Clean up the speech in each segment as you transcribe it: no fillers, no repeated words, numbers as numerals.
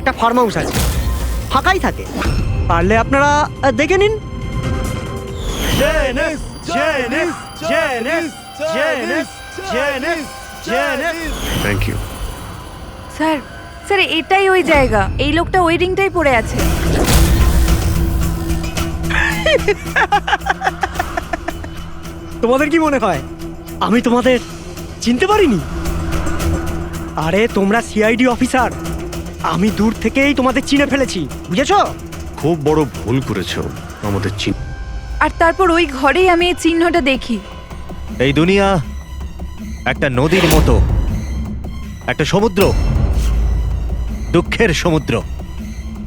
একটা farm house আছে, ফাঁকাই থাকে, পারলে আপনারা দেখে নিন। Thank you. স্যার, স্যার এটাই ওই জায়গা। এই লোকটা ওই রিংটাই পরে আছে। তোমাদের কি মনে হয় আমি তোমাদের চিনতে পারিনি? আরে তোমরা সিআইডি অফিসার, আমি দূর থেকেই তোমাদের চিনে ফেলেছি, বুঝেছো? খুব বড় ভুল করেছো আমাদের চিন। আর তারপর ওই ঘরেই আমি এই চিহ্নটা দেখি। এই দুনিয়া একটা নদীর মতো, একটা সমুদ্র, দুঃখের সমুদ্র।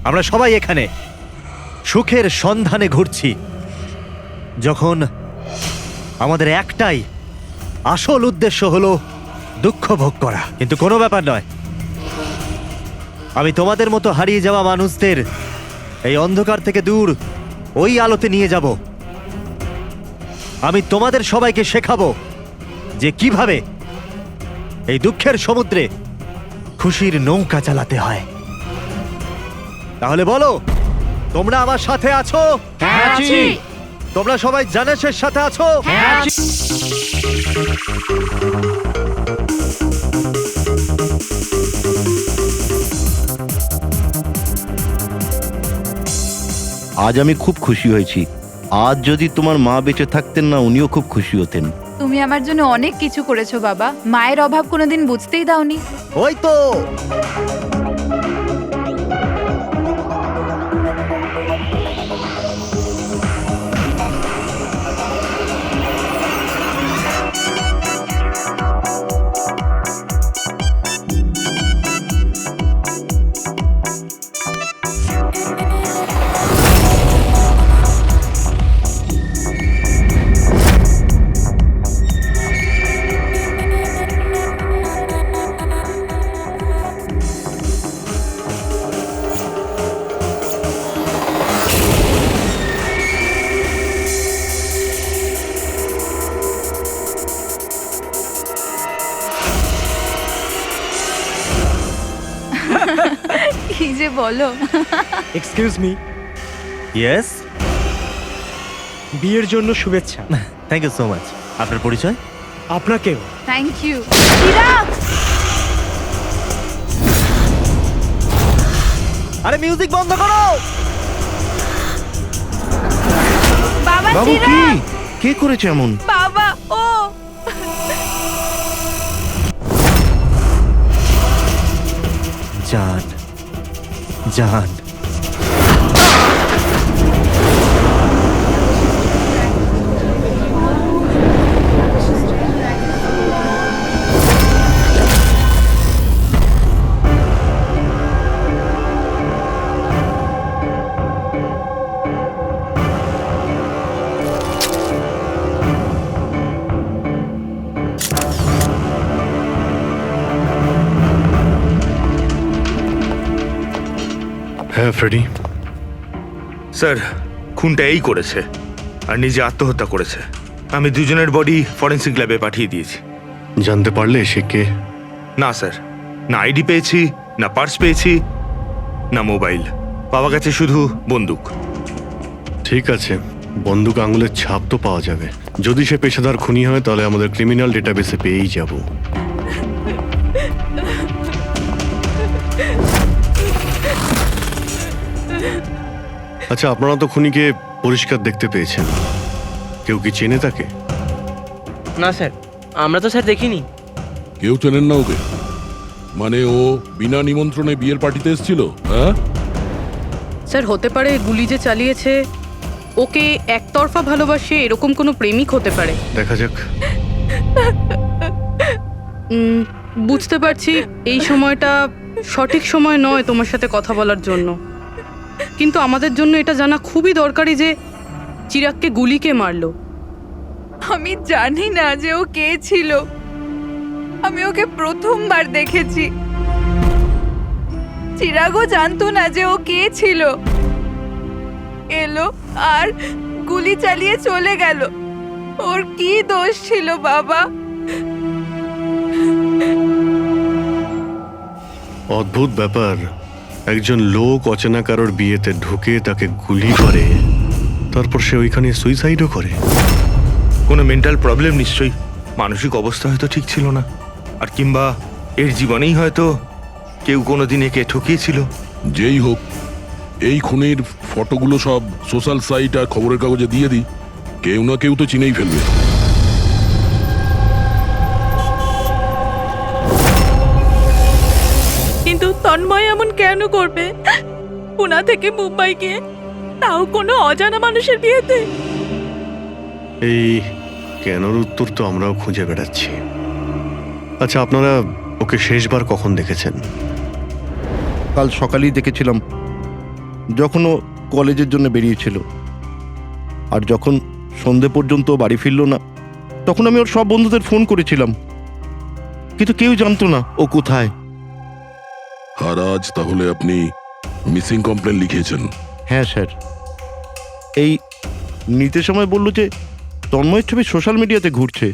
আমরা সবাই এখানে সুখের সন্ধানে ঘুরছি, যখন আমাদের একটাই আসল উদ্দেশ্য হলো দুঃখ ভোগ করা। কিন্তু কোনো ব্যাপার নয়, আমি তোমাদের মতো হারিয়ে যাওয়া মানুষদের এই অন্ধকার থেকে দূর ওই আলোতে নিয়ে যাব। আমি তোমাদের সবাইকে শেখাবো যে কিভাবে এই দুঃখের সমুদ্রে খুশির নৌকা চালাতে হয়। তাহলে বলো, তোমরা আমার সাথে আছো? হ্যাঁ, আছি। তোমরা সবাই জানেশের সাথে আছো? হ্যাঁ, আছি। আজ আমি খুব খুশি হয়েছি। আজ যদি তোমার মা বেঁচে থাকতেন না, উনিও খুব খুশি হতেন। তুমি আমার জন্য অনেক কিছু করেছো বাবা। মায়ের অভাব কোনোদিন বুঝতেই দাওনি। ওই তো কি যে বলো। এক্সকিউজ মি, ইয়েস, বিয়ের জন্য শুভেচ্ছা। Thank you so much. আপনার পরিচয়? আপনাকেও। Thank you. চিরাগ! আরে মিউজিক বন্ধ করো। বাবা, বাবু, কি চিরাগ! কে করেছে এমন? বাবা, ও জান, জান। হ্যাঁ ফ্রেডি, স্যার, খুনটা এই করেছে আর নিজে আত্মহত্যা করেছে। আমি দুজনের বডি ফরেন্সিক ল্যাবে পাঠিয়ে দিয়েছি। জানতে পারলে সে কে? না স্যার, না আইডি পেয়েছি, না পার্স পেয়েছি, না মোবাইল। পাওয়া গেছে শুধু বন্দুক। ঠিক আছে, বন্দুক আঙুলের ছাপ তো পাওয়া যাবে। যদি সে পেশাদার খুনি হয় তাহলে আমাদের ক্রিমিনাল ডেটাবেসে পেয়েই যাব। আচ্ছা, আপনারা তো খুনিকে পরিষ্কার দেখতে পেয়েছেন, কেউ কি চেনে তাকে? না স্যার, আমরা তো স্যার দেখিনি। কেউ চেনেন না ওকে? মানে ও বিনা নিমন্ত্রণে বিয়ের পার্টিতে এসেছিল? হ্যাঁ স্যার, হতে পারে গুলি যে চালিয়েছে ওকে একতরফা ভালোবাসে এরকম কোনো প্রেমিক হতে পারে। দেখা যাক। বুঝতে পারছি এই সময়টা সঠিক সময় নয় তোমার সাথে কথা বলার জন্য, কিন্তু আমাদের জন্য এটা জানা খুবই দরকারি যে চিরাগকে গুলি কে মারলো। আমি জানি না যে ও কে ছিল। আমি ওকে প্রথমবার দেখেছি। চিরাগও জানতো না যে ও কে ছিল। এলো আর গুলি চালিয়ে চলে গেল। ওর কি দোষ ছিল বাবা? অদ্ভুত ব্যাপার, একজন লোক অচেনা কারোর বিয়েতে ঢুকে তাকে গুলি করে, তারপর সে ওইখানে সুইসাইডও করে। কোনো মেন্টাল প্রবলেম নিশ্চয়ই, মানসিক অবস্থা হয়তো ঠিক ছিল না, আর কিংবা এর জীবনেই হয়তো কেউ কোনোদিন একে ঠকিয়েছিল। যেই হোক, এই খুনের ফটোগুলো সব সোশ্যাল সাইট আর খবরের কাগজে দিয়ে দিই, কেউ না কেউ তো চিনেই ফেলবে। কিন্তু তন্ময় এমন কেন করবে? পুনা থেকে মুম্বাই গিয়ে, তাও কোনো অজানা মানুষের বিয়েতে। এই কেনর উত্তর তো আমরাও খুঁজে বেড়াচ্ছি। আচ্ছা, আপনারা ওকে শেষবার কখন দেখেছেন? কাল সকালেই দেখেছিলাম, যখন ও কলেজের জন্য বেরিয়েছিল। আর যখন সন্ধে পর্যন্ত ও বাড়ি ফিরল না, তখন আমি ওর সব বন্ধুদের ফোন করেছিলাম, কিন্তু কেউ জানতো না ও কোথায়। আর আজ তাহলে আপনি মিসিং কমপ্লেন লিখিয়েছেন? হ্যাঁ স্যার, এই নিতে সময় বলল যে তন্ময়ের ছবি সোশ্যাল মিডিয়াতে ঘুরছে।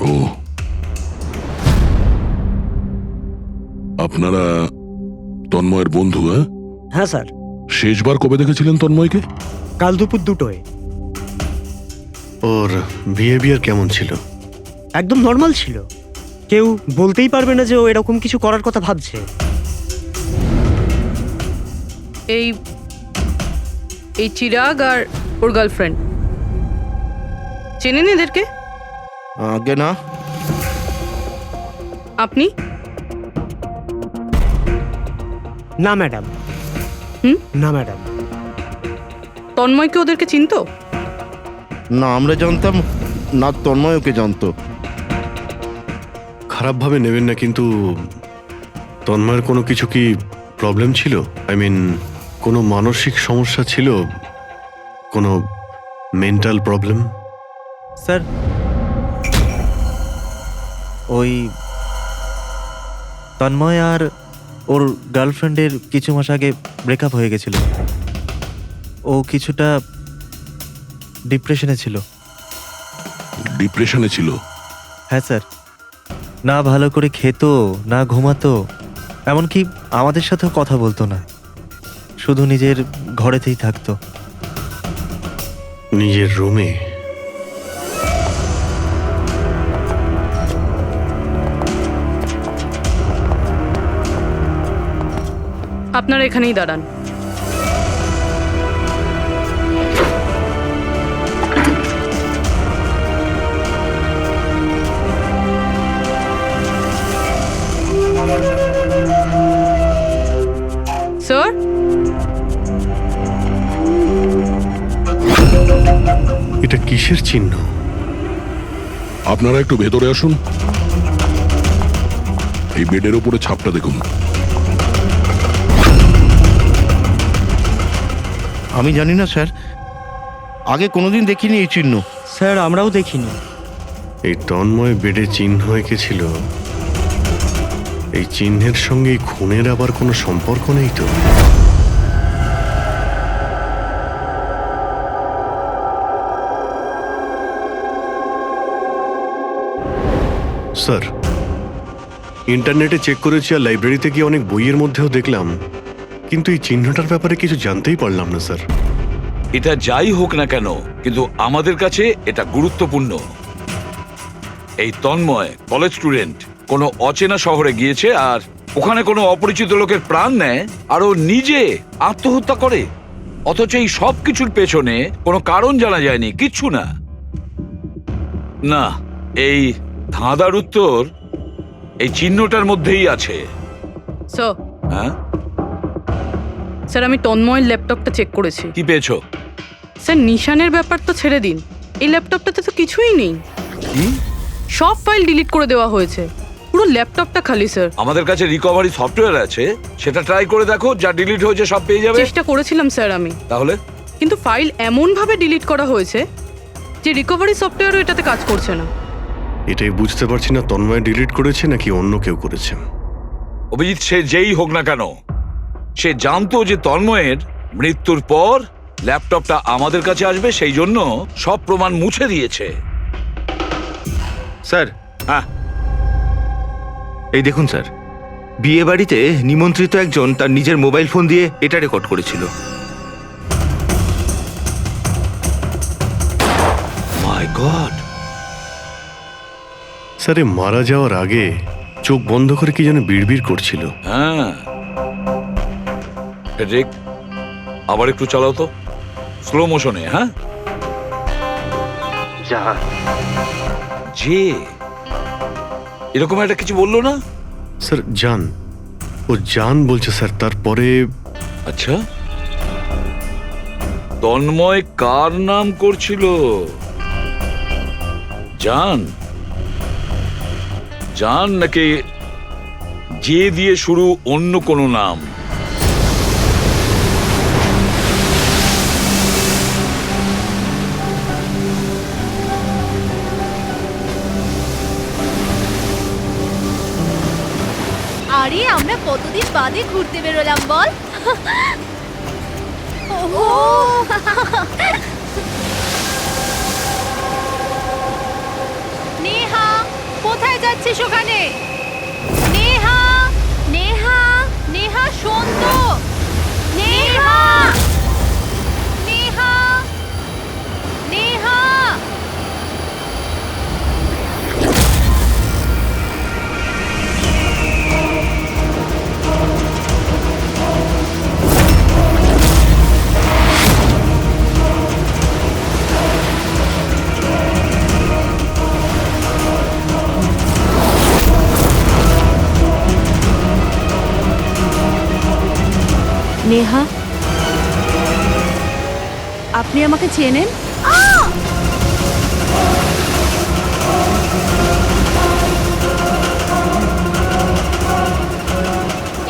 ও, আপনারা তন্ময়ের বন্ধু? হ্যাঁ স্যার, শেষবার কবে দেখেছিলেন তন্ময়কে? কাল দুপুর 2টোয়। ওর বিহেভিয়ার কেমন ছিল? একদম নর্মাল ছিল, কেউ বলতেই পারবে না যে ও এরকম কিছু করার কথা ভাবছে। এই এই চিরাগ আর ওর গার্লফ্রেন্ড চেনেন এদেরকে? আগে না। আপনি? না ম্যাডাম। হুম? না ম্যাডাম। তন্ময়কে ওদেরকে চিনতো? না, আমরা জানতাম না, তন্ময় ওকে জানতো। খারাপভাবে নেবেন না, কিন্তু তন্ময়ের কোনো কিছু কি প্রবলেম ছিল? আই মিন, কোনো মানসিক সমস্যা ছিল? কোনো মেন্টাল প্রবলেম? স্যার, ওই তন্ময় আর ওর গার্লফ্রেন্ডের কিছু মাস আগে ব্রেকআপ হয়ে গেছিল। ও কিছুটা ডিপ্রেশনে ছিল। ডিপ্রেশনে ছিল? হ্যাঁ স্যার, না ভালো করে খেত, না ঘুমাতো, এমনকি আমাদের সাথেও কথা বলতো না, শুধু নিজের ঘরেতেই থাকতো। নিজের রুমে? আপনারা এখানেই দাঁড়ান। স্যার, এটা কিসের চিহ্ন? আপনারা একটু ভেতরে আসুন। এই বেডের উপরে ছাপটা দেখুন। আমি জানি না স্যার, আগে কোনোদিন দেখিনি এই চিহ্ন। স্যার, আমরাও দেখিনি। এই তন্ময় বেডে চিহ্ন এঁকেছিল, এই চিহ্নের সঙ্গে এই খুনের আবার কোনো সম্পর্ক নেই তো? স্যার, ইন্টারনেটে চেক করেছি আর লাইব্রেরিতে গিয়ে অনেক বইয়ের মধ্যেও দেখলাম, কিন্তু এই চিহ্নটার ব্যাপারে কিছু জানতেই পারলাম না স্যার। এটা যাই হোক না কেন, কিন্তু আমাদের কাছে এটা গুরুত্বপূর্ণ। এই তন্ময় কলেজ স্টুডেন্ট, কোনো অচেনা শহরে গিয়েছে আর ওখানে কোনো অপরিচিত লোকের প্রাণ নেয় আর ও নিজে আত্মহত্যা করে, অথচ এই সব কিছুর পেছনে কোনো কারণ জানা যায়নি, কিচ্ছু না। না, এই ধাঁধার উত্তর এই চিহ্নটার মধ্যেই আছে। স্যার, হ্যাঁ স্যার, আমি তন্ময়ের ল্যাপটপটা চেক করেছি। কি পেয়েছো? স্যার, নিশানের ব্যাপার তো ছেড়ে দিন, এই ল্যাপটপটাতে তো কিছুই নেই। সব ফাইল ডিলিট করে দেওয়া হয়েছে, পুরো ল্যাপটপটা খালি স্যার। আমাদের কাছে রিকভারি সফটওয়্যার আছে, সেটা ট্রাই করে দেখো, যা ডিলিট হয়েছে সব পেয়ে যাবে। চেষ্টা করেছিলাম স্যার আমি, তাহলে? কিন্তু ফাইল এমন ভাবে ডিলিট করা হয়েছে যে রিকভারি সফটওয়্যারও এটাতে কাজ করছে না। এটাই বুঝতে পারছি না, তন্ময় ডিলিট করেছে নাকি অন্য কেউ করেছে। অভিজিৎ, সে যেই হোক না কেন, সে জানতো যে তন্ময়ের মৃত্যুর পর ল্যাপটপটা আমাদের কাছে আসবে, সেই জন্য সব প্রমাণ মুছে দিয়েছে। স্যার, হ্যাঁ, এই দেখুন স্যার, বিয়ে বাড়িতে নিমন্ত্রিত একজন তার নিজের মোবাইল ফোন দিয়ে এটা রেকর্ড করেছিল। মাই গড! স্যার এ মারা যাওয়ার আগে চোখ বন্ধ করে কি যেন বিড়বিড় করছিল। হ্যাঁ, ফেডরিক, আবার একটু চালাও তো, স্লো মোশনে। হ্যাঁ, যে এরকম একটা কিছু বললো না? স্যার জান, ও জান বলছে স্যার। তারপরে আচ্ছা, তন্ময় কার নাম করছিল? জান? জান নাকি যে দিয়ে শুরু অন্য কোনো নাম? আরে আমরা কতদিন বাদে ঘুরতে বেরোলাম বল। নেহা, কোথায় যাচ্ছিস ওখানে? নেহা, নেহা, নেহা শোন তো। নেহা, নেহা, নেহা। নেহা, আপনি আমাকে চেনেন?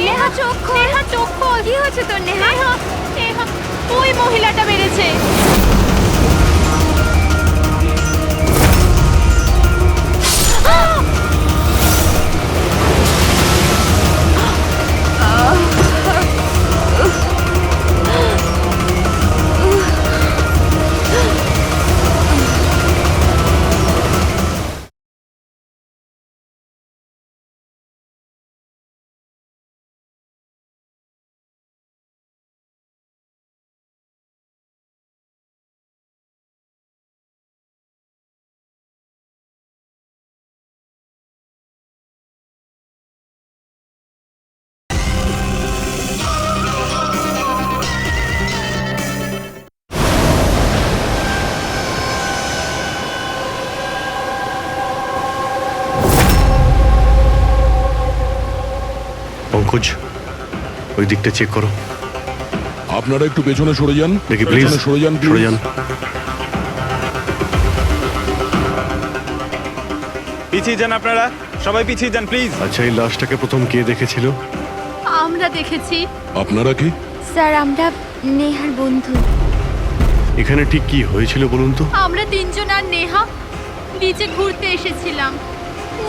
নেহা চোখ খোল, নেহা চোখ খোল। কি হয়েছে তোর নেহা? নেহা, ওই মহিলাটা বেড়েছে। পঙ্কজ, ওই দিকটা চেক করো। আপনারা একটু পেছনে সরে যান। দেখি প্লিজ, পেছনে সরে যান, সরে যান। পিছিয়ে যান আপনারা, সবাই পিছিয়ে যান প্লিজ। আচ্ছা, এই লাশটাকে প্রথম কে দেখেছিল? আমরা দেখেছি। আপনারা কি? স্যার, আমরা নেহার বন্ধু। এখানে ঠিক কি হয়েছিল বলুন তো? আমরা তিনজন আর নেহা বিচে ঘুরতে এসেছিলাম।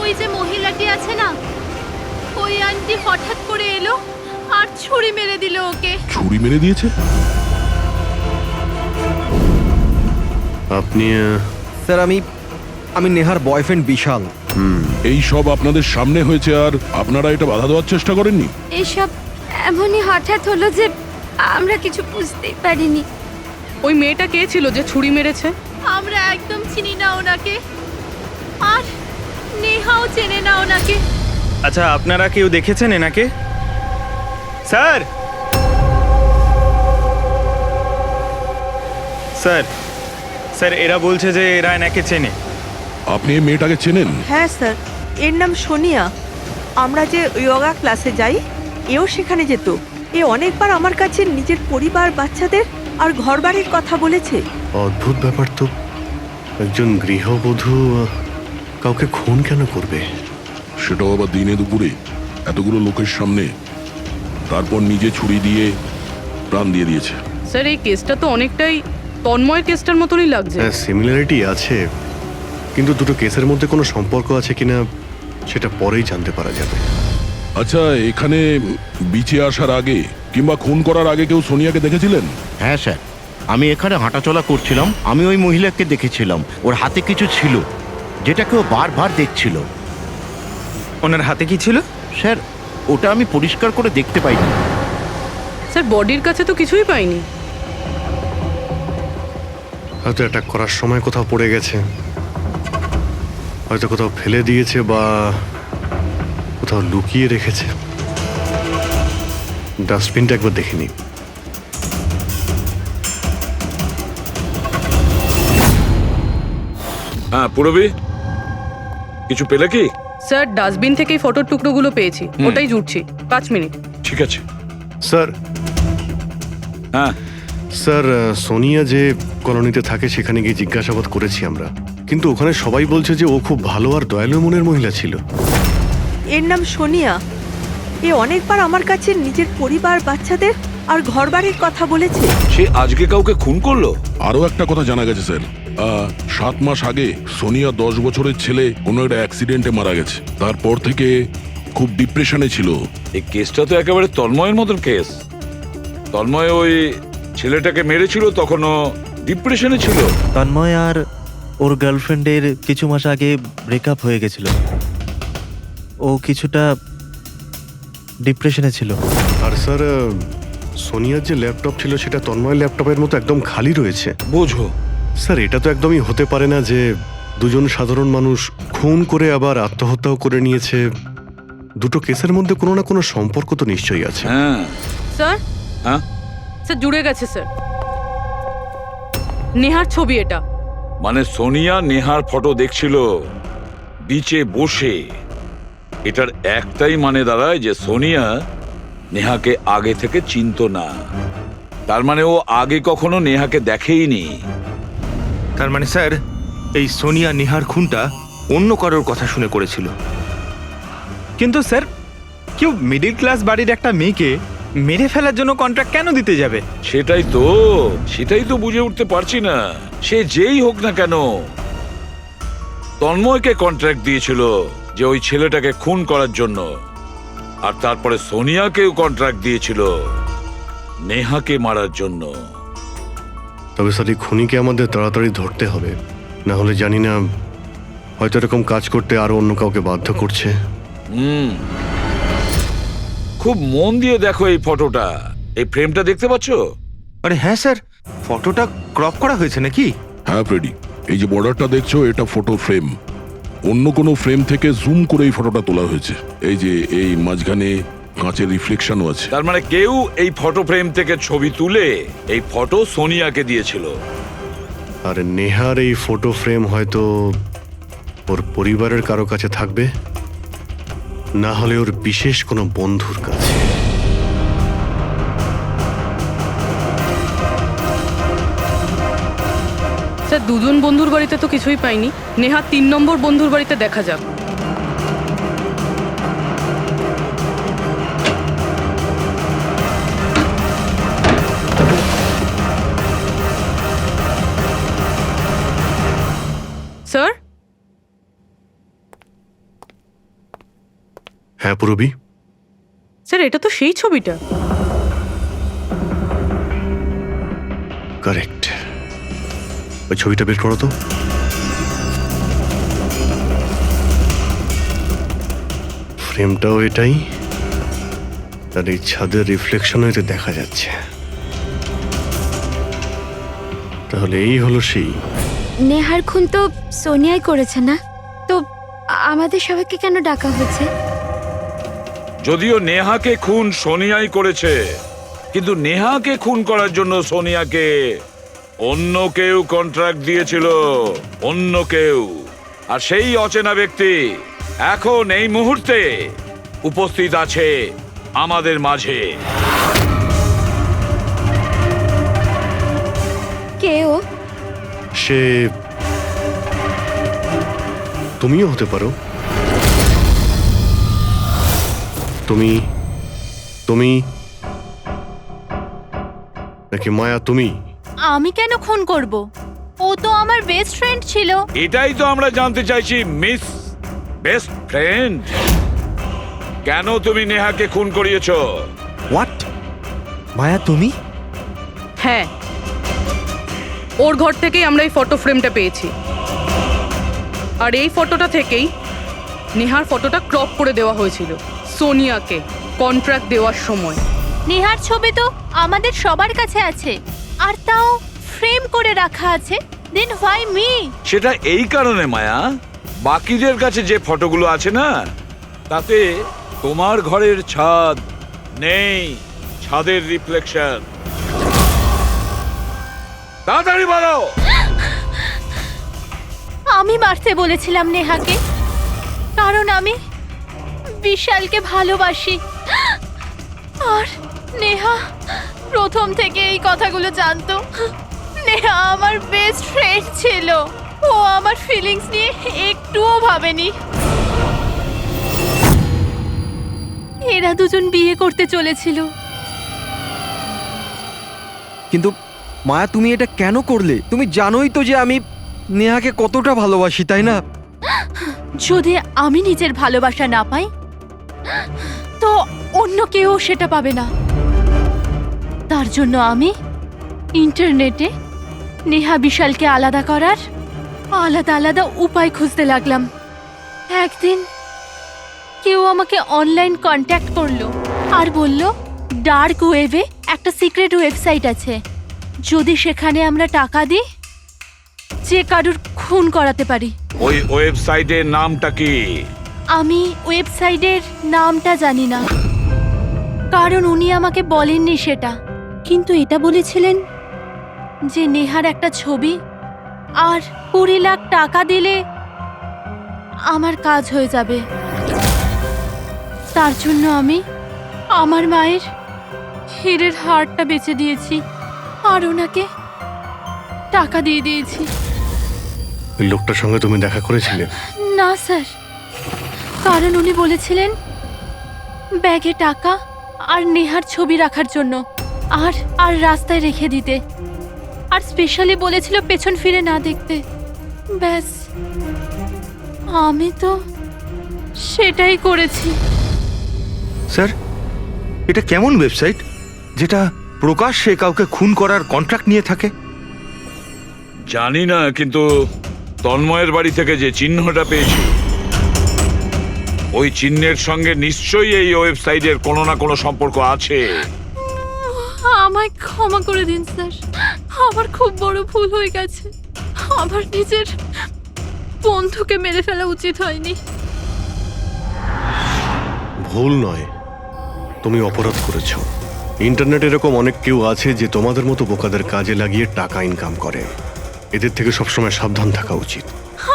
ওই যে মহিলাটি আছে না, ওই আন্টি হঠাৎ করে এলো আর ছুরি মেরে দিল ওকে। ছুরি মেরে দিয়েছে? আপনি স্যার, আমি নেহার বয়ফ্রেন্ড বিশাল। এই সব আপনাদের সামনে হয়েছে আর আপনারা এটা বাধা দেওয়ার চেষ্টা করেননি? এসব এমনই হঠাৎ হলো যে আমরা কিছু বুঝতেই পারিনি। ওই মেয়েটা কে ছিল যে ছুরি মেরেছে? আমরা একদম চিনি না ওনাকে, আর নেহাও চেনে না ওনাকে। আচ্ছা, আপনারা কেউ দেখেছেন এনাকে? স্যার, স্যার, স্যার, এরা বলছে যে এরা এনাকে চেনে। আপনি এই মেয়েটাকে চেনেন? হ্যাঁ স্যার, এর নাম সোনিয়া। আমরা যে যোগা ক্লাসে যাই, এও সেখানে যেত। এ অনেকবার আমার কাছে নিজের পরিবার, বাচ্চাদের আর ঘরবাড়ির কথা বলেছে। অদ্ভুত ব্যাপার তো। একজন গৃহবধূ কাউকে খুন কেন করবে? সেটাও আবার দিনে দুপুরে, এতগুলো লোকের সামনে। তারপর নিজে ছুরি দিয়ে প্রাণ দিয়ে দিয়েছে। স্যার, এই কেসটা তো অনেকটাই তন্ময়ের কেসটার মতনই লাগছে। হ্যাঁ, সিমিলারিটি আছে, কিন্তু দুটো কেসের মধ্যে কোনো সম্পর্ক আছে কিনা সেটা পরেই জানতে পারা যাবে। আচ্ছা, এখানে বিচে আসার আগে কিংবা খুন করার আগে কেউ সোনিয়াকে দেখেছিলেন? হ্যাঁ স্যার, আমি এখানে হাঁটাচলা করছিলাম, আমি ওই মহিলাকে দেখেছিলাম। ওর হাতে কিছু ছিল যেটা কেউ বারবার দেখছিল। ওনার হাতে কি ছিল? স্যার, ওটা আমি পরিষ্কার করে দেখতে পাইনি। স্যার বডির কাছে তো কিছুই পাইনি। হয়তো অ্যাটাক করার সময় কোথাও পড়ে গেছে, হয়তো কোথাও ফেলে দিয়েছে বা কোথাও লুকিয়ে রেখেছে। ডাস্টবিনটা একবার দেখিনি। হ্যাঁ পুরবি, কিছু পেলে কি? স্যার ডাস্টবিন থেকেই ফটোর টুকরোগুলো পেয়েছি, ওটাই জুটছি। 5 মিনিট। ঠিক আছে স্যার, হ্যাঁ স্যার সোনিয়া যে কলোনিতে থাকে সেখানে গিয়ে জিজ্ঞাসাবাদ করেছি আমরা, কিন্তু ওখানে সবাই বলছে যে ও খুব ভালো আর দয়ালু মনের মহিলা ছিল। এর নাম সোনিয়া। এ অনেকবার আমার কাছে নিজের পরিবার, বাচ্চাদের আর ঘরবাড়ির কথা বলেছে। সে আজকে কাউকে খুন করলো? আরও একটা কথা জানা গেছে স্যার, 7 মাস আগে সোনিয়া 10 বছরের ছেলে কোনো একটা অ্যাক্সিডেন্টে মারা গেছে। তারপর থেকে খুব ডিপ্রেশনে ছিল। এই কেসটা তো একেবারে তন্ময়ের মতন কেস। তন্ময় ওই ছেলেটাকে মেরেছিল, তখনও ডিপ্রেশনে ছিল। তন্ময় আর ওর গার্লফ্রেন্ডের কিছু মাস আগে ব্রেকআপ হয়ে গেছিল, ও কিছুটা ডিপ্রেশনে ছিল। আর স্যার সোনিয়ার যে ল্যাপটপ ছিল সেটা তন্ময় ল্যাপটপের মতো একদম খালি রয়েছে। বোঝো স্যার, এটা তো একদমই হতে পারে না যে দুজন সাধারণ মানুষ খুন করে আবার আত্মহত্যাও করে নিয়েছে। দুটো কেসের মধ্যে কোনো না কোনো সম্পর্ক তো নিশ্চয়ই আছে। হ্যাঁ স্যার, হ্যাঁ স্যার জুড়ে গেছে স্যার। নেহার ছবি এটা। মানে সোনিয়া নেহার ফটো দেখছিল বিচে বসে। এটার একটাই মানে দাঁড়ায় যে সোনিয়া নেহাকে আগে থেকে চিনতো না। তার মানে ও আগে কখনো নেহাকে দেখেইনি। তার মানে স্যার, এই সোনিয়া নেহার খুনটা অন্য কারোর কথা শুনে করেছিল। কিন্তু স্যার, কেউ মিডিল ক্লাস বাড়ির একটা মেয়েকে মেরে ফেলার জন্য কন্ট্রাক্ট কেন দিতে যাবে? সেটাই তো বুঝে উঠতে পারছি না। সে যেই হোক না কেন, তন্ময়কে কন্ট্রাক্ট দিয়েছিল যে ওই ছেলেটাকে খুন করার জন্য, আর তারপরে সোনিয়াকেও কন্ট্রাক্ট দিয়েছিল নেহাকে মারার জন্য। তবে স্যার, এই খুনিকে আমাদের তাড়াতাড়ি ধরতে হবে, না হলে জানি না হয়তো এরকম কাজ করতে আরো অন্য কাউকে বাধ্য করছে। খুব মন দিয়ে দেখো এই ফটোটা, এই ফ্রেমটা দেখতে পাচ্ছো? আরে হ্যাঁ স্যার, ফটোটা ক্রপ করা হয়েছে নাকি? হ্যাঁ ফ্রেডি, এই যে বর্ডারটা দেখছো এটা ফটো ফ্রেম। অন্য কোনো ফ্রেম থেকে জুম করে এই ফটোটা তোলা হয়েছে। এই যে এই মাঝখানে কাঁচের রিফ্লেকশনও আছে। তার মানে কেউ এই ফটো ফ্রেম থেকে ছবি তুলে এই ফটো সোনিয়াকে দিয়েছিল। আর নেহার এই ফটো ফ্রেম হয়তো ওর পরিবারের কারো কাছে থাকবে, না হলে ওর বিশেষ কোনো বন্ধুর কাছে। স্যার দুজন বন্ধুর বাড়িতে তো কিছুই পাইনি। নেহা 3 নম্বর বন্ধুর বাড়িতে দেখা যাক। স্যার, হ্যাঁ পুরবি, স্যার এটা তো সেই ছবিটা। কারেক্ট। ওই ছবিটা বের করো তো। ফ্রেমটাও এটাই, আর এই ছাদের রিফ্লেকশনও এতে দেখা যাচ্ছে। তাহলে এই হলো সেই। নেহার খুন তো সোনিয়াই করেছে না? তো আমাদের সবাইকে কেন ডাকা হয়েছে? যদিও নেহাকে খুন সোনিয়াই করেছে, কিন্তু নেহাকে খুন করার জন্য সোনিয়াকে অন্য কেউ কন্ট্রাক্ট দিয়েছিল, অন্য কেউ। আর সেই অচেনা ব্যক্তি এখন এই মুহূর্তে উপস্থিত আছে আমাদের মাঝে। কেউ? সে তুমিও হতে পারো। তুমি তুমি নাকি মায়া তুমি? আমি কেন খুন করব? ও তো আমার বেস্ট ফ্রেন্ড ছিল। এটাই তো আমরা জানতে চাইছি মিস বেস্ট ফ্রেন্ড। কেন তুমি নেহাকে খুন করিয়েছো? হোয়াট? মায়া তুমি? হ্যাঁ, ওর ঘর থেকেই আমরা এই ফটো ফ্রেমটা পেয়েছি। আর এই ফটোটা থেকেই নেহার ফটোটা ক্রপ করে দেওয়া হয়েছিল। সোনিয়াকে কন্ট্রাক্ট দেওয়ার সময়। নেহার ছবি তো আমাদের সবার কাছে আছে, আর তাও ফ্রেম করে রাখা আছে। Then why me? সেটা এই কারণে মায়া, বাকিদের কাছে যে ফটোগুলো আছে না, তাতে তোমার ঘরের ছাদ নেই, ছাদের রিফ্লেকশন। তাড়াতাড়ি বলো। আমি মারতে বলেছিলাম নেহাকে, কারণ আমি বিশালকে ভালোবাসি। আর নেহা প্রথম থেকে এই কথাগুলো জানতো। নেহা আমার বেস্ট ফ্রেন্ড ছিল, ও আমার ফিলিংস নিয়ে একটুও ভাবেনি। এরা দুজন বিয়ে করতে চলেছিল। কিন্তু মায়া, তুমি এটা কেন করলে? তুমি জানোই তো যে আমি নেহাকে কতটা ভালোবাসি, তাই না? যদি আমি নিজের ভালোবাসা না পাই, তো অন্য কেউ সেটা পাবে না। তার জন্য আমি ইন্টারনেটে নেহা বিশালকে আলাদা করার আলাদা আলাদা উপায় খুঁজতে লাগলাম। একদিন কেউ আমাকে অনলাইন কন্ট্যাক্ট করলো আর বলল, ডার্ক ওয়েবে একটা সিক্রেট ওয়েবসাইট আছে, যদি সেখানে আমরা টাকা দিই, যে কারুর খুন করাতে পারি। ওই ওয়েবসাইটের নামটা কি? আমি ওয়েবসাইটের নামটা জানি না, কারণ উনি আমাকে বলেননি সেটা। কিন্তু এটা বলেছিলেন যে নেহার একটা ছবি আর 20 লাখ টাকা দিলে আমার কাজ হয়ে যাবে। তার জন্য আমি আমার মায়ের হীরের হারটা বেচে দিয়েছি আর ওনাকে টাকা দিয়ে দিয়েছি। ওই লোকটার সঙ্গে তুমি দেখা করেছিলে? না স্যার, কারণ উনি বলেছিলেন ব্যাগে টাকা আর নেহার ছবি রাখার জন্য, আর আর রাস্তায় রেখে দিতে, আর স্পেশালি বলেছিল পেছন ফিরে না দেখতে। ব্যাস, আমি তো সেটাই করেছি। স্যার, এটা কেমন ওয়েবসাইট যেটা প্রকাশ্যে কাউকে খুন করার কন্ট্রাক্ট নিয়ে থাকে? জানি না, কিন্তু তন্ময়ের বাড়ি থেকে যে চিহ্নটা পেয়েছি, ওই চিহ্নের সঙ্গে নিশ্চয়ই এই ওয়েবসাইটের কোনো না কোনো সম্পর্ক আছে। আমায় ক্ষমা করে দিন স্যার, আমার খুব বড় ভুল হয়ে গেছে। আমার নিজের বন্ধুকে মেরে ফেলা উচিত হয়নি। ভুল নয়, তুমি অপরাধ করেছো। ইন্টারনেটে এরকম অনেক কেউ আছে যে তোমাদের মতো বোকাদের কাজে লাগিয়ে টাকা ইনকাম করে। এদের থেকে সবসময় সাবধান থাকা উচিত।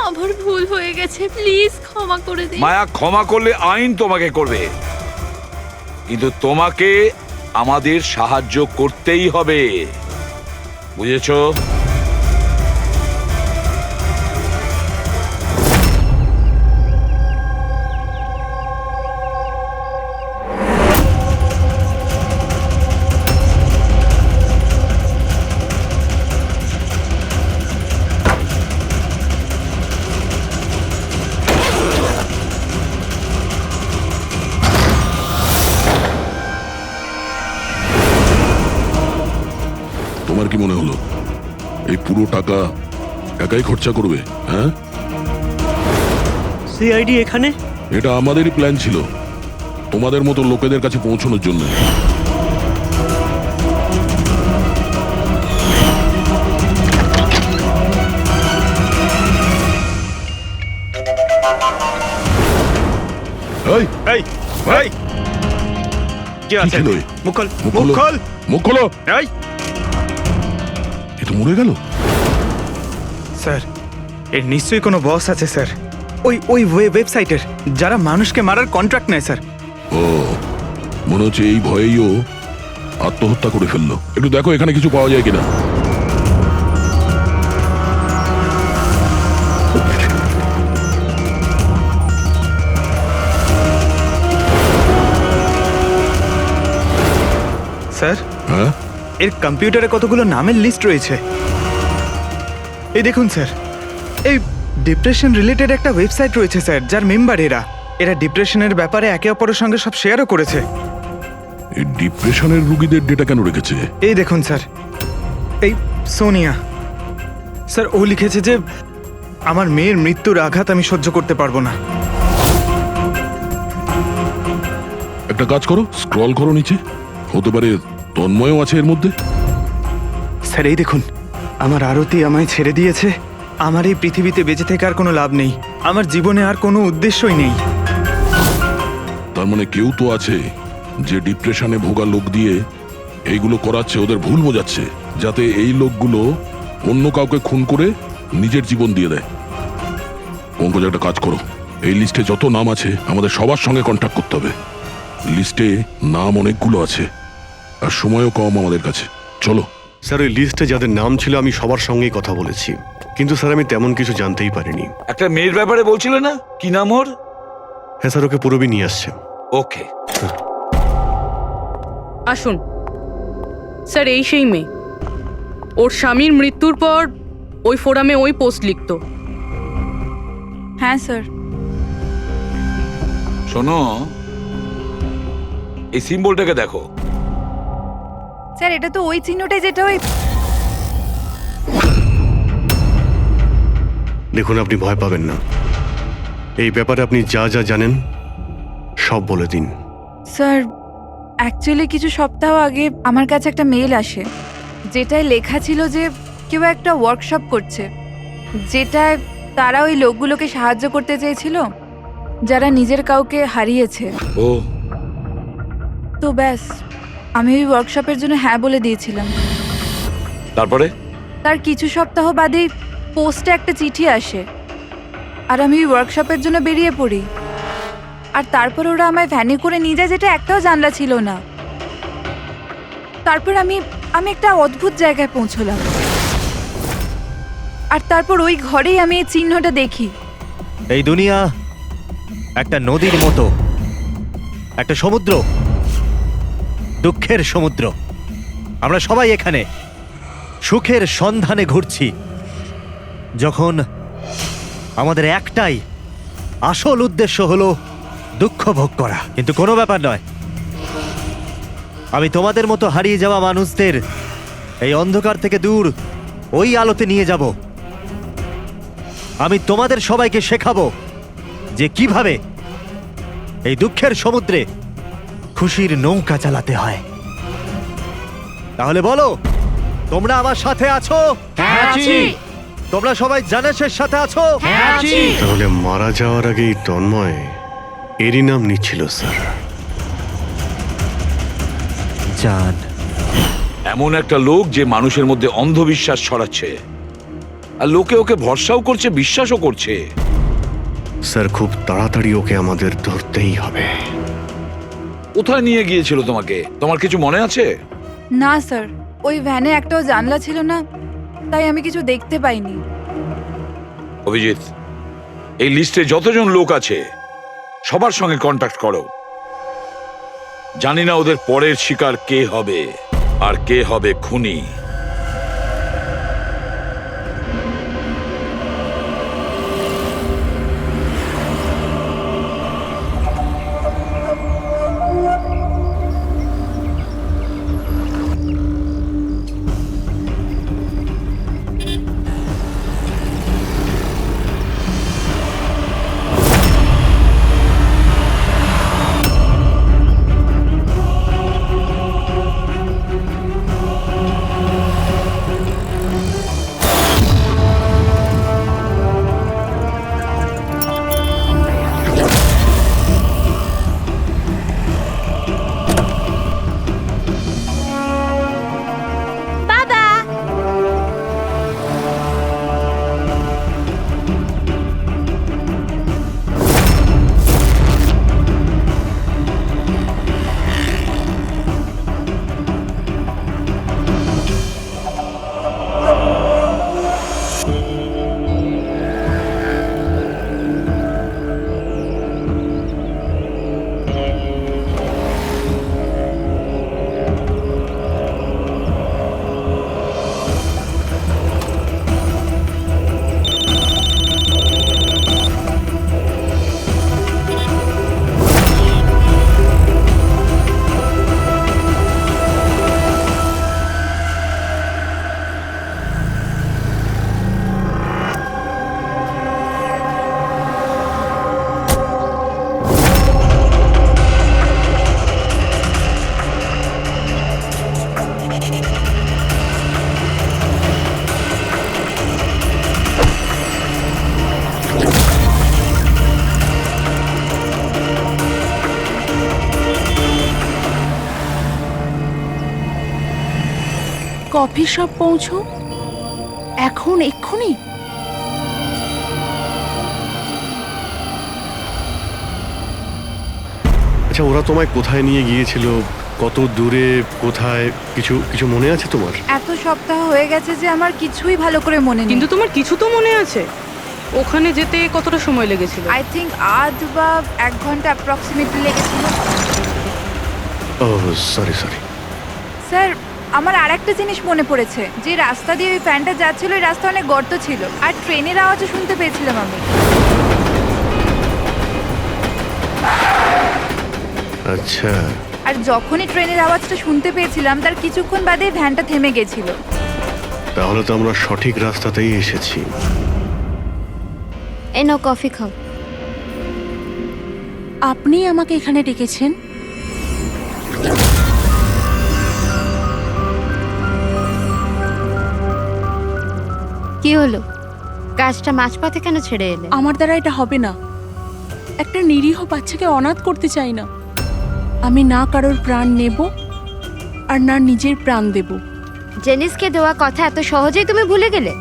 আমার ভুল হয়ে গেছে, প্লিজ ক্ষমা করে দিন। মায়া, ক্ষমা করলে আইন তোমাকে করবে, কিন্তু তোমাকে আমাদের সাহায্য করতেই হবে, বুঝেছো? তোমার কি মনে হলো এই পুরো টাকা একাই খরচা করবে? হ্যাঁ, সিআইডি এখানে? এটা আমাদেরই প্ল্যান ছিল, তোমাদের মতো লোকেদের কাছে পৌঁছানোর জন্য। এই, এই এই কি আছে? ছিল এ? মুখ খোল, মুখ মুখ খোলো। খোল। মুখ খোলো। এই এ তো মরে গেল। স্যার, এর নিশ্চয়ই কোনো বস আছে স্যার, ওই ওয়েবসাইটের, যারা মানুষকে মারার কন্ট্রাক্ট নেয় স্যার। ও, মনে হচ্ছে এই ভয়েই ও আত্মহত্যা করে ফেললো। একটু দেখো এখানে কিছু পাওয়া যায় কিনা। স্যার, হ্যাঁ, এর কম্পিউটারে কতগুলো নামের লিস্ট রয়েছে। এই দেখুন স্যার, এই ডিপ্রেশন রিলেটেড একটা ওয়েবসাইট রয়েছে স্যার, যার মেম্বার এরা ডিপ্রেশনের ব্যাপারে একে অপরের সঙ্গে সব শেয়ারও করেছে। এই ডিপ্রেশনের রুগীদের ডেটা কেন রেখেছে? এই দেখুন স্যার, এই সোনিয়া স্যার, ও লিখেছে যে আমার মেয়ের মৃত্যুর আঘাত আমি সহ্য করতে পারবো না। একটা কাজ করো, স্ক্রল করো নিচে, হতে পারে তন্ময়ও আছে এর মধ্যে। স্যার এই দেখুন, আমার আরতি আমায় ছেড়ে দিয়েছে। আমার এই পৃথিবীতে বেঁচে থেকে আর কোনো লাভ নেই, আমার জীবনে আর কোনো উদ্দেশ্যই নেই। তার মানে কেউ তো আছে যে ডিপ্রেশনে ভোগা লোক দিয়ে এইগুলো করাচ্ছে, ওদের ভুল বোঝাচ্ছে, যাতে এই লোকগুলো অন্য কাউকে খুন করে নিজের জীবন দিয়ে দেয়। পঙ্কজ একটা কাজ করো, এই লিস্টে যত নাম আছে আমাদের সবার সঙ্গে কন্ট্যাক্ট করতে হবে। লিস্টে নাম অনেকগুলো আছে আর সময়ও কম আমাদের কাছে। চলো। স্যার ওই লিস্টে যাদের নাম ছিল আমি সবার সঙ্গেই কথা বলেছি, কিন্তু স্যার আমি তেমন কিছু জানতেই পারিনি। একটা মেয়ের ব্যাপারে বলছিলে না, কি নাম ওর? হ্যাঁ স্যার, ওকে পুরবি নিয়ে আসছে। ওকে, আসুন স্যার, এই সেই মেয়ে। ওর স্বামীর মৃত্যুর পর ওই ফোরামে ওই পোস্ট লিখতো। হ্যাঁ স্যার। শোনো, এই সিম্বলটাকে দেখো। স্যার এটা তো ওই চিহ্নটাই যেটা ওই। দেখুন, আপনি ভয় পাবেন না, এই ব্যাপারে আপনি যা যা জানেন সব বলে দিন। স্যার অ্যাকচুয়ালি কিছু সপ্তাহ আগে আমার কাছে একটা মেল আসে, যেটায় লেখা ছিল যে কেউ একটা ওয়ার্কশপ করছে, যেটায় তারা ওই লোকগুলোকে সাহায্য করতে চেয়েছিল যারা নিজের কাউকে হারিয়েছে। ও, তো ব্যাস, আমি ওই ওয়ার্কশপের জন্য হ্যাঁ বলে দিয়েছিলাম। তারপরে? তার কিছু সপ্তাহ বাদেই পোস্টে একটা চিঠি আসে, আর আমি ওই ওয়ার্কশপের জন্য বেরিয়ে পড়ি। আর তারপর ওরা আমায় ভ্যানে করে নিয়ে যায়, যেটা একটাও জানলা ছিল না। তারপর আমি একটা অদ্ভুত জায়গায় পৌঁছলাম, আর তারপর ওই ঘরেই আমি এই চিহ্নটা দেখি। এই দুনিয়া একটা নদীর মতো, একটা সমুদ্র, দুঃখের সমুদ্র। আমরা সবাই এখানে সুখের সন্ধানে ঘুরছি, যখন আমাদের একটাই আসল উদ্দেশ্য হলো দুঃখ ভোগ করা। কিন্তু কোনো ব্যাপার নয়, আমি তোমাদের মতো হারিয়ে যাওয়া মানুষদের এই অন্ধকার থেকে দূর ওই আলোতে নিয়ে যাব। আমি তোমাদের সবাইকে শেখাবো যে কিভাবে এই দুঃখের সমুদ্রে খুশির নৌকা চালাতে হয়। তাহলে বলো, তোমরা আমার সাথে আছো? তোমরা সবাই জানেশের সাথে আছো? তাহলে মারা যাওয়ার আগেই তন্ময় এরই নাম নিচ্ছিল স্যার। জান এমন একটা লোক যে মানুষের মধ্যে অন্ধবিশ্বাস ছড়াচ্ছে, আর লোকে ওকে ভরসাও করছে, বিশ্বাসও করছে। স্যার খুব তাড়াতাড়ি ওকে আমাদের ধরতেই হবে। কোথায় নিয়ে গিয়েছিল তোমাকে? তোমার কিছু মনে আছে? না স্যার, ওই ভ্যানে একটাও জানলা ছিল না, তাই আমি কিছু দেখতে পাইনি। অভিজিৎ, এই লিস্টে যতজন লোক আছে সবার সঙ্গে কন্ট্যাক্ট করো। জানি না ওদের পরের শিকার কে হবে আর কে হবে খুনি। কফি শপ পৌঁছো এখন এক্ষুনি? আচ্ছা, ওরা তোমায় কোথায় নিয়ে গিয়েছিল, কত দূরে, কোথায়, কিছু কিছু মনে আছে তোমার? এত সপ্তাহ হয়ে গেছে যে আমার কিছুই ভালো করে মনে নেই। কিন্তু তোমার কিছু তো মনে আছে? ওখানে যেতে কতটা সময় লেগেছিল? আই থিঙ্ক আধ বা 1 ঘন্টা অ্যাপ্রক্সিমেটলি লেগেছিল। ও সরি। স্যার, আমার আরেকটা জিনিস মনে পড়েছে, যে রাস্তা দিয়ে ওই ফ্যানটা যাচ্ছিল ওই রাস্তা অনেক গর্ত ছিল, আর ট্রেনের আওয়াজও শুনতে পেয়েছিলাম আমি। আচ্ছা, আর যখনই ট্রেনের আওয়াজটা শুনতে পেয়েছিলাম তার কিছুক্ষণ বাদে ভ্যানটা থেমে গেছিল। তাহলে তো আমরা সঠিক রাস্তাতেই এসেছি। এই নাও কফি খাও। আপনি আমাকে এখানে ডেকেছেন? কি হলো? কাজটা মাঝপথে কেন ছেড়ে এলে? আমার দ্বারা এটা হবে না। একটা নিরীহ বাচ্চাকে অনাথ করতে চাই না। আমি না কারোর প্রাণ নেব আর না নিজের প্রাণ দেব। জেনিসকে দেওয়া কথা এত সহজেই তুমি ভুলে গেলে?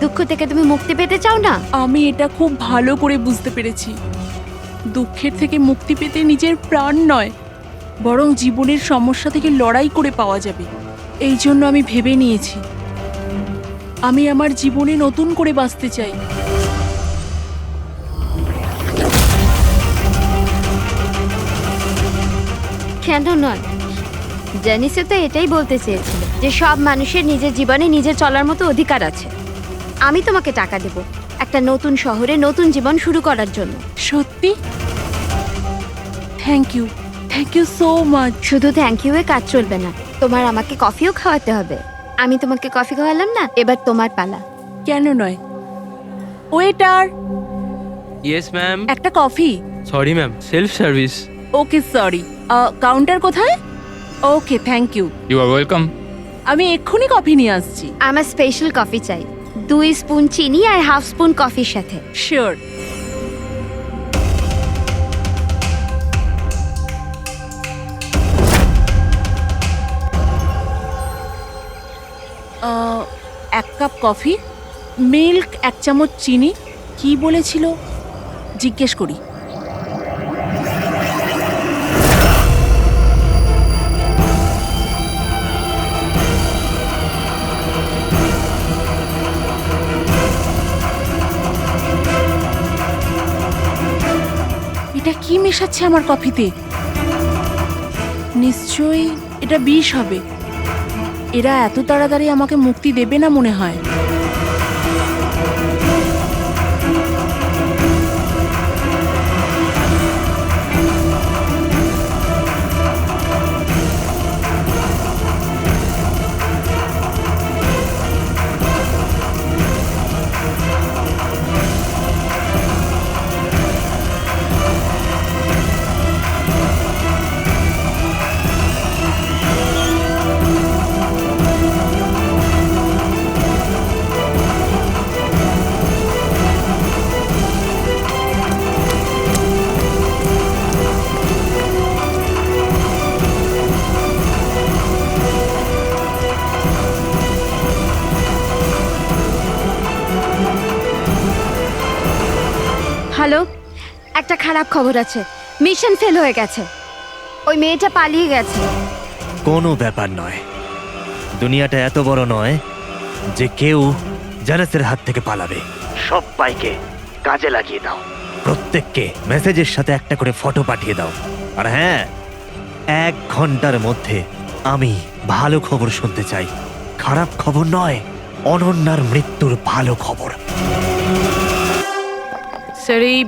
দুঃখ থেকে তুমি মুক্তি পেতে চাও না? আমি এটা খুব ভালো করে বুঝতে পেরেছি। দুঃখের থেকে মুক্তি পেতে নিজের প্রাণ নয়, বরং জীবনের সমস্যা থেকে লড়াই করে পাওয়া যাবে। এই জন্য আমি ভেবে নিয়েছি, আমি আমার জীবনে নতুন করে বাঁচতে চাই। কেন নয়? জেনিসে তো এটাই বলতে চেয়েছিল যে সব মানুষের নিজের জীবনে নিজে চলার মতো অধিকার আছে। আমি তোমাকে টাকা দেব একটা নতুন শহরে নতুন জীবন শুরু করার জন্য। সত্যি? Thank you so much. শুধু থ্যাংক ইউ এ কাজ চলবে না, তোমার আমাকে কফিও খাওয়াতে হবে। আমি তোমাকে কফি খাওয়ালাম না, এবার তোমার পালা। কেন নয়? Waiter, yes ma'am. একটা coffee. Sorry ma'am, self service. Okay sorry, counter কোথায়? Okay thank you. You are welcome. আমি এক্ষুনি কফি নিয়ে আসছি। আমার স্পেশাল কফি চাই, 2 স্পুন চিনি আর হাফ স্পুন কফির সাথে। শিওর। এক কাপ কফি, মিল্ক 1 চামচ চিনি। কি বলেছিল জিজ্ঞেস করি। এটা কি মেশাচ্ছে আমার কফিতে? নিশ্চয়ই এটা বিষ হবে। এরা এত তাড়াতাড়ি আমাকে মুক্তি দেবে না মনে হয়। হ্যালো, একটা খারাপ খবর আছে। মিশন ফেল হয়ে গেছে। ওই মেয়েটা পালিয়ে গেছে। কোনো ব্যাপার নয়, দুনিয়াটা এত বড় নয় যে কেউ জেনিসের হাত থেকে পালাবে। সবাইকে কাজে লাগিয়ে দাও, প্রত্যেককে মেসেজের সাথে একটা করে ফটো পাঠিয়ে দাও। আর হ্যাঁ, 1 ঘন্টার মধ্যে আমি ভালো খবর শুনতে চাই। খারাপ খবর নয়, অনন্যার মৃত্যুর ভালো খবর। স্যার, এই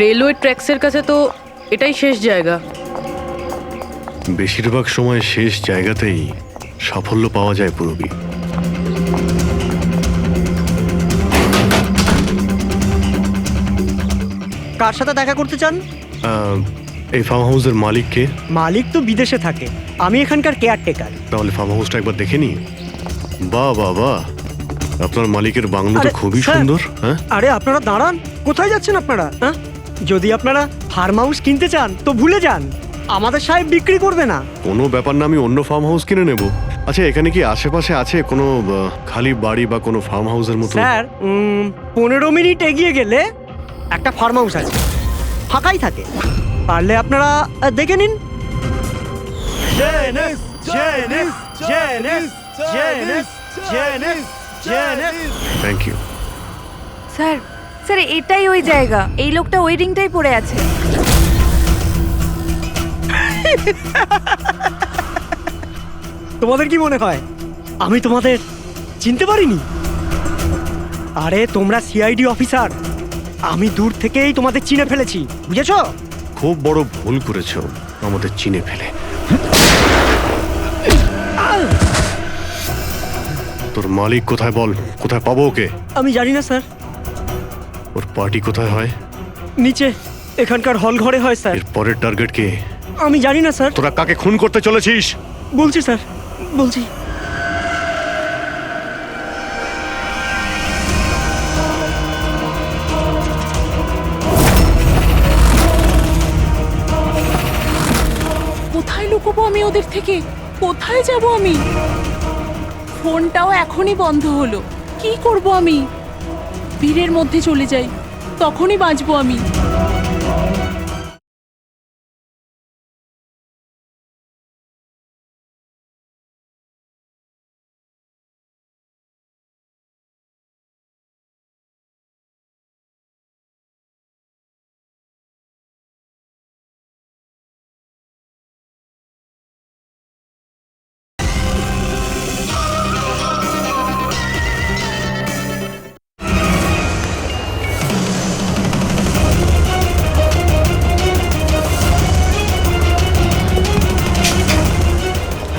রেলওয়ে ট্র্যাক্সের কাছে তো এটাই শেষ জায়গা। বেশিরভাগ সময় শেষ জায়গাতেই সাফল্য পাওয়া যায় পূরবী। কার সাথে দেখা করতে চান? এই ফার্ম হাউসের মালিককে। মালিক তো বিদেশে থাকে, আমি এখানকার কেয়ারটেকার। তাহলে ফার্ম হাউসটা একবার দেখে নি। বাহ বাহ বাহ, আপনার মালিকের বাংলো তো আরে, খুবই স্যার। সুন্দর। হ্যাঁ, আরে আপনারা দাঁড়ান, কোথায় যাচ্ছেন আপনারা? হ্যাঁ, যদি আপনারা ফার্ম হাউস কিনতে চান তো ভুলে যান, আমাদের সাহেব বিক্রি করবে না। কোনো ব্যাপার না, আমি অন্য ফার্ম হাউস কিনে নেব। আচ্ছা এখানে কি আশেপাশে আছে কোনো খালি বাড়ি বা কোনো ফার্ম হাউসের মতো? স্যার 15 মিনিট এগিয়ে গেলে একটা ফার্ম হাউস আছে, ফাঁকাই থাকে, পারলে আপনারা দেখে নিন। Thank you. স্যার স্যার এটাই ওই জায়গা, এই লোকটা ওই রিংটাই পড়ে আছে। তোমাদের কি মনে হয় আমি তোমাদের চিনতে পারিনি? আরে তোমরা সিআইডি অফিসার, আমি দূর থেকেই তোমাদের চিনে ফেলেছি, বুঝেছো? খুব বড় ভুল করেছো আমাদের চিনে ফেলে। তোর মালিক কোথায় বল, কোথায় পাবো ওকে? আমি জানি না স্যার। ওর পার্টি কোথায় হয়? নিচে এখানকার হল ঘরে হয় স্যার। এর পরের টার্গেট কে? আমি জানি না স্যার। তোরা কাকে খুন করতে চলেছিস? বলছি স্যার, বলছি। কোথায় লুকোবো আমি ওদের থেকে? কোথায় যাব আমি? ফোনটাও এখনই বন্ধ হলো, কি করব আমি? ভিড়ের মধ্যে চলে যাই, তখনই বাঁচবো আমি।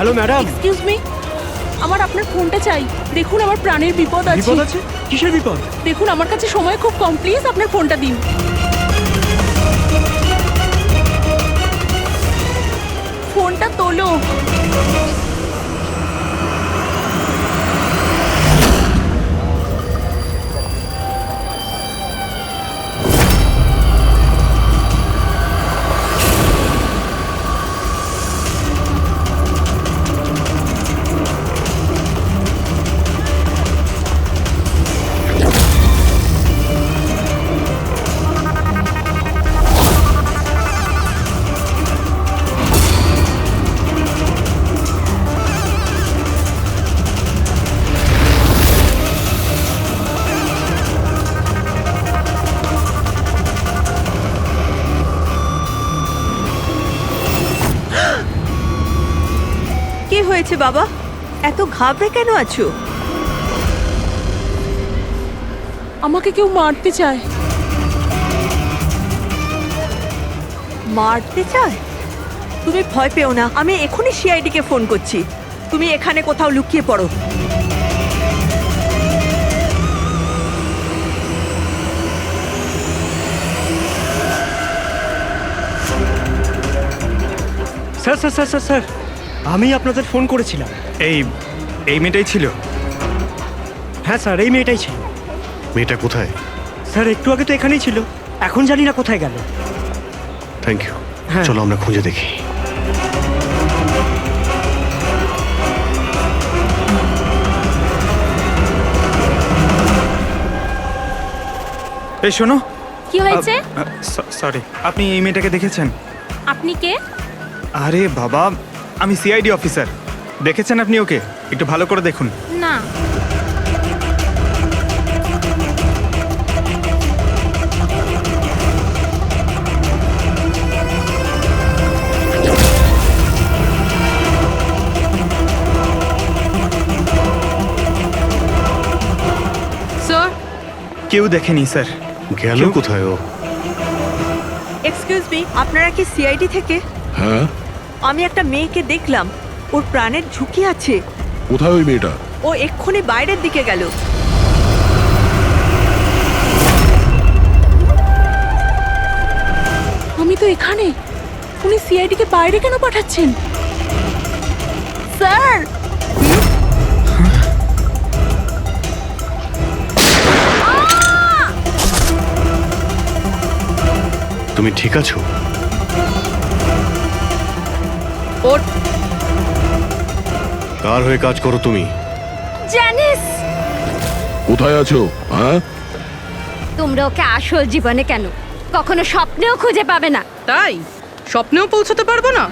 Hello madam. এক্সকিউজ মি, আমার আপনার ফোনটা চাই। দেখুন আমার প্রাণের বিপদ আছে। বিপদ আছে? কিসের বিপদ? দেখুন আমার কাছে সময় খুব কম, প্লিজ আপনার ফোনটা দিন। ফোনটা তোলো। কি হয়েছে বাবা, এত ঘাবড়ে কেন আছো? আমাকে কেউ মারতে চায়। মারতে চায়? তুমি ভয় পেও না, আমি এখনই সিআইডি কে ফোন করছি। তুমি এখানে কোথাও লুকিয়ে পড়ো। Sir sir sir sir sir, আমি আপনাদের ফোন করেছিলাম। এই মেয়েটাই ছিল? হ্যাঁ স্যার, এই মেয়েটাই ছিল। মেয়েটা কোথায়? স্যার একটু আগে তো এখানেই ছিল, এখন জানি না কোথায় গেল। Thank you. হ্যাঁ। চলো আমরা খুঁজে দেখি। এই শোনো। কি হয়েছে? সরি, আপনি এই মেয়েটাকে দেখেছেন? আপনি কে? আরে বাবা, আমি সিআইডি অফিসার। দেখেছেন আপনি ওকে? একটু ভালো করে দেখুন। না। স্যার, কেউ দেখেনি স্যার। গেল কোথায় ও? এক্সকিউজ মি, আপনারা কি সিআইডি থেকে? হ্যাঁ, আমি একটা মেয়েকে দেখলাম, ওর প্রাণের ঝুঁকি আছে। কোথায় ওই মেয়েটা? ও এক্ষুনি বাইরের দিকে গেল। আমি তো এখানে। উনি সিআইডি কে বাইরে কেন পাঠাচ্ছেন? স্যার, তুমি ঠিক আছো? ওর কার হয়ে কাজ করো তুমি? জানিস কোথায় আছো? হ্যাঁ, তোমরা ওকে আসল জীবনে কেন কখনো স্বপ্নেও খুঁজে পাবে না। তাই স্বপ্নেও পৌঁছতে পারবো না?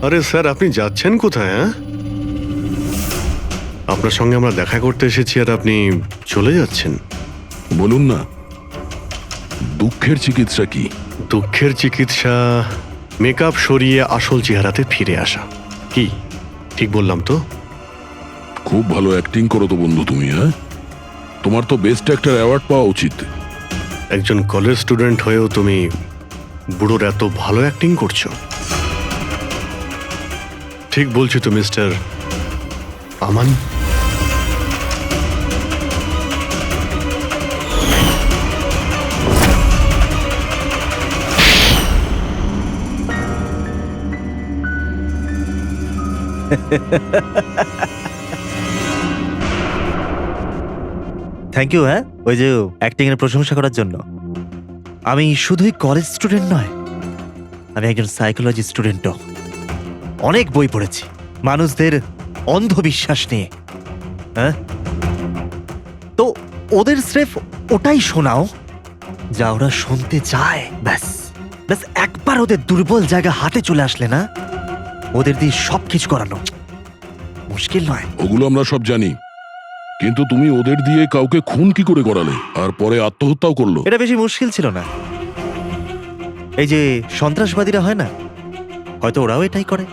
আরে স্যার, আপনি যাচ্ছেন কোথায়? হ্যাঁ, আপনার সঙ্গে আমরা দেখা করতে এসেছি আর আপনি চলে যাচ্ছেন। বলুন না, দুঃখের চিকিৎসা কি? দুঃখের চিকিৎসা মেকআপ সরিয়ে আসল চেহারাতে ফিরে আসা। কি ঠিক বললাম তো? খুব ভালো অ্যাক্টিং করো তো বন্ধু তুমি। হ্যাঁ, তোমার তো বেস্ট অ্যাক্টর অ্যাওয়ার্ড পাওয়া উচিত। একজন কলেজ স্টুডেন্ট হয়েও তুমি বুড়োর এত ভালো অ্যাক্টিং করছো। ঠিক বলছি তো মিস্টার আমান? Thank you. হ্যাঁ, ওই যে অ্যাক্টিং এর প্রশংসা করার জন্য। আমি শুধুই কলেজ স্টুডেন্ট নয়, আমি একজন সাইকোলজি স্টুডেন্টও। অনেক বই পড়েছি মানুষদের অন্ধবিশ্বাস নিয়ে। হ্যাঁ, তো ওদের স্রেফ ওটাই শোনাও যা ওরা শুনতে চায়। ব্যাস ব্যাস, একবার ওদের দুর্বল জায়গা হাতে চলে আসলে না, ওদের দিয়ে সবকিছু করানো মুশকিল নয়। ওগুলো আমরা সব জানি, কিন্তু তুমি ওদের দিয়ে কাউকে খুন কি করে করালে আর পরে আত্মহত্যাও করলো? এটা বেশি মুশকিল ছিল না। এই যে সন্ত্রাসবাদীরা হয় না, হয়তো ওরাও এটাই করে।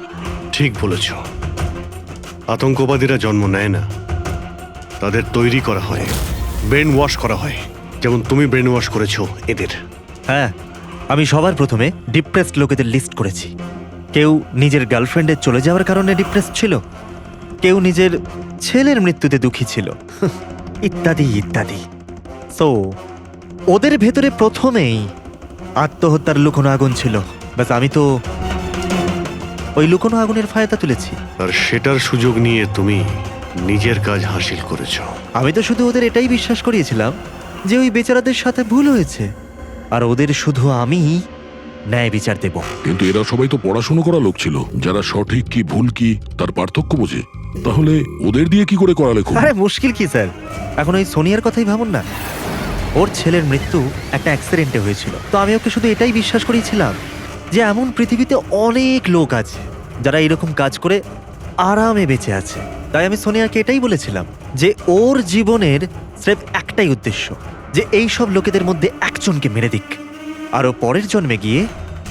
ঠিক বলেছ। আতঙ্কবাদীরা জন্ম নেয় না, তাদের তৈরি করা হয়, ব্রেন ওয়াশ করা হয়, যেমন তুমি ব্রেন ওয়াশ করেছো এদের। হ্যাঁ, আমি সবার প্রথমে ডিপ্রেসড লোকেদের লিস্ট করেছি। কেউ নিজের গার্লফ্রেন্ডের চলে যাওয়ার কারণে ডিপ্রেসড ছিল, কেউ নিজের ছেলের মৃত্যুতে দুঃখী ছিল, ইত্যাদি ইত্যাদি। সো ওদের ভেতরে প্রথমেই আত্মহত্যার লুকোনো আগুন ছিল। ব্যাস, আমি তো ওই লুকোনো আগুনের ফায়দা তুলেছি। আর সেটার সুযোগ নিয়ে তুমি নিজের কাজ হাসিল করেছো। আমি তো শুধু ওদের এটাই বিশ্বাস করিয়েছিলাম যে ওই বেচারাদের সাথে ভুল হয়েছে, আর ওদের শুধু আমি ন্যায় বিচার দেব। কিন্তু এরা সবাই তো পড়াশুনো করা লোক ছিল, যারা সঠিক কি ভুল কি তার পার্থক্য বোঝে। তাহলে ওদের দিয়ে কি করে করালে খুব? আরে মুশকিল কি স্যার, এখন ওই সোনিয়ার কথাই ভাবুন না। ওর ছেলের মৃত্যু একটা অ্যাক্সিডেন্টে হয়েছিল, তো আমি ওকে শুধু এটাই বিশ্বাস করেছিলাম যে এমন পৃথিবীতে অনেক লোক আছে যারা এরকম কাজ করে আরামে বেঁচে আছে। তাই আমি সোনিয়াকে এটাই বলেছিলাম যে ওর জীবনের স্রেফ একটাই উদ্দেশ্য, যে এই সব লোকেদের মধ্যে একজনকে মেরে দিক, আর ও পরের জন্মে গিয়ে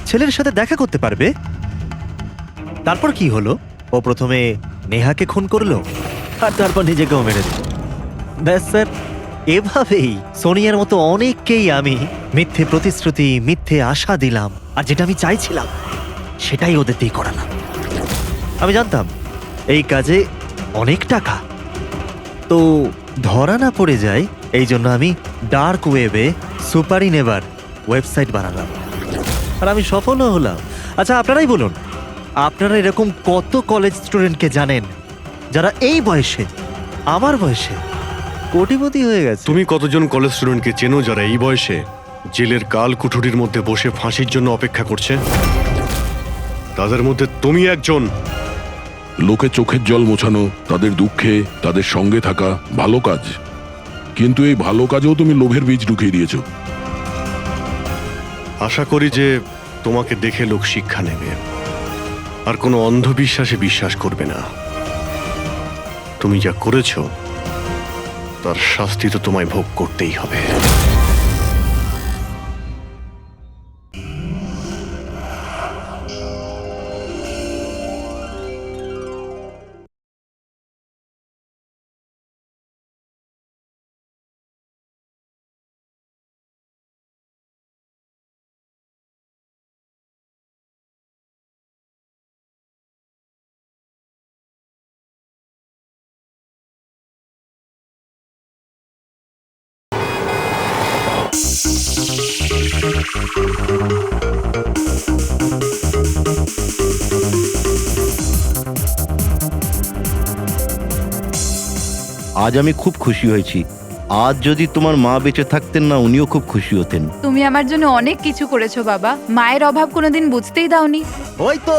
ছেলের সাথে দেখা করতে পারবে। তারপর কি হলো, ও প্রথমে নেহাকে খুন করলো আর তারপর নিজেকেও মেরে দিল। ব্যাস স্যার, এভাবেই সোনিয়ার মতো অনেককেই আমি মিথ্যে প্রতিশ্রুতি, মিথ্যে আশা দিলাম, আর যেটা আমি চাইছিলাম সেটাই ওদের দিয়ে করালাম। আমি জানতাম এই কাজে অনেক টাকা, তো ধরা না পড়ে যায়, এই জন্য আমি ডার্ক ওয়েবে সুপারি নেভার ওয়েবসাইট বানালাম, আর আমি সফলও হলাম। আচ্ছা, আপনারাই বলুন, আপনারা এরকম কত কলেজ স্টুডেন্টকে জানেন যারা এই বয়সে, আমার বয়সে, কোটিপতি হয়ে গেছে? তুমি কতজন কলেজ স্টুডেন্টকে চেনো যারা এই বয়সে জেলের কাল কুঠুরির মধ্যে বসে ফাঁসির জন্য অপেক্ষা করছে? তাদের মধ্যে তুমি একজন। লোকে চোখের জল মোছানো, তাদের দুঃখে তাদের সঙ্গে থাকা ভালো কাজ, কিন্তু এই ভালো কাজেও তুমি লোভের বীজ ঢুকিয়ে দিয়েছো। আশা করি যে তোমাকে দেখে লোক শিক্ষা নেবে আর কোনো অন্ধবিশ্বাসে বিশ্বাস করবে না। তুমি যা করেছো তার শাস্তি তো তোমায় ভোগ করতেই হবে। আজ আমি খুব খুশি হয়েছি আজ যদি তোমার মা বেঁচে থাকতেন না, উনিও খুব খুশি হতেন। তুমি আমার জন্য অনেক কিছু করেছো বাবা, মায়ের অভাব কোনোদিন বুঝতেই দাওনি। ওই তো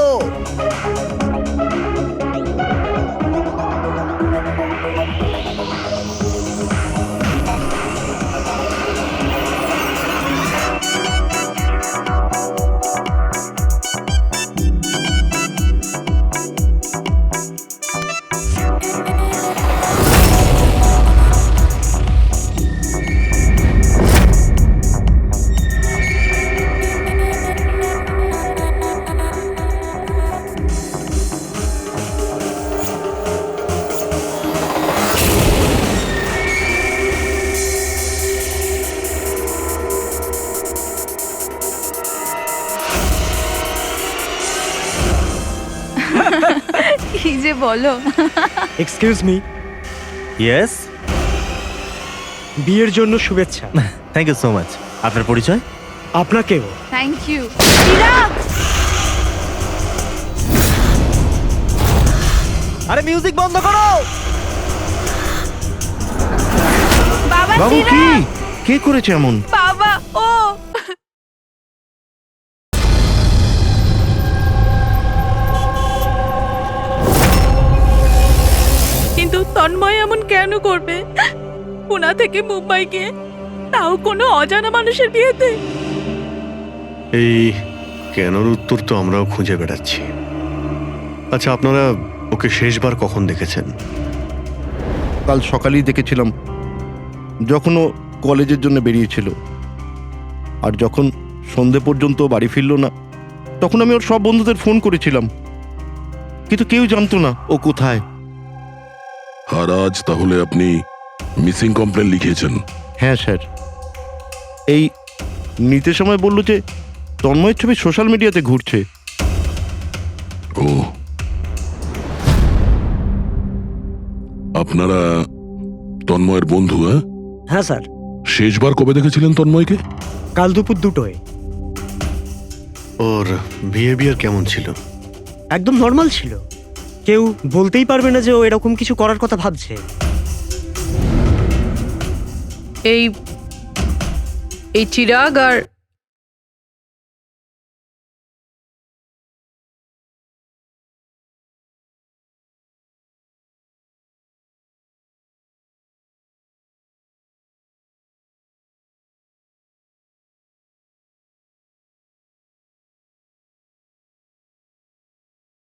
কি যে বলো। এক্সকিউজ মি, ইয়েস, বিয়ের জন্য শুভেচ্ছা। Thank you so much. আপনার পরিচয়? আপনাকেও। Thank you. চিরাগ! আরে মিউজিক বন্ধ করো। বাবা বাবু, কি চিরাগ! কে করেছে এমন? বাবা ও কিন্তু তন্ময় এমন কেন করবে? পুনা থেকে মুম্বাই গিয়ে, তাও কোনো অজানা মানুষের বিয়েতে। এই কেনর উত্তর তো আমরাও খুঁজে বেড়াচ্ছি। আচ্ছা, আপনারা ওকে শেষবার কখন দেখেছেন? কাল সকালেই দেখেছিলাম, যখন ও কলেজের জন্য বেরিয়েছিল। আর যখন সন্ধে পর্যন্ত ও বাড়ি ফিরল না, তখন আমি ওর সব বন্ধুদের ফোন করেছিলাম, কিন্তু কেউ জানতো না ও কোথায়। আর আজ তাহলে আপনি মিসিং কমপ্লেন লিখিয়েছেন? হ্যাঁ স্যার, এই নিতে সময় বলল যে তন্ময়ের ছবি সোশ্যাল মিডিয়াতে ঘুরছে। ও, আপনারা তন্ময়ের বন্ধু? হ্যাঁ হ্যাঁ স্যার, শেষবার কবে দেখেছিলেন তন্ময়কে? কাল দুপুর 2টোয়। ওর বিহেভিয়ার কেমন ছিল? একদম নর্মাল ছিল, কেউ বলতেই পারবে না যে ও এরকম কিছু করার কথা ভাবছে। এই চিরাগ আর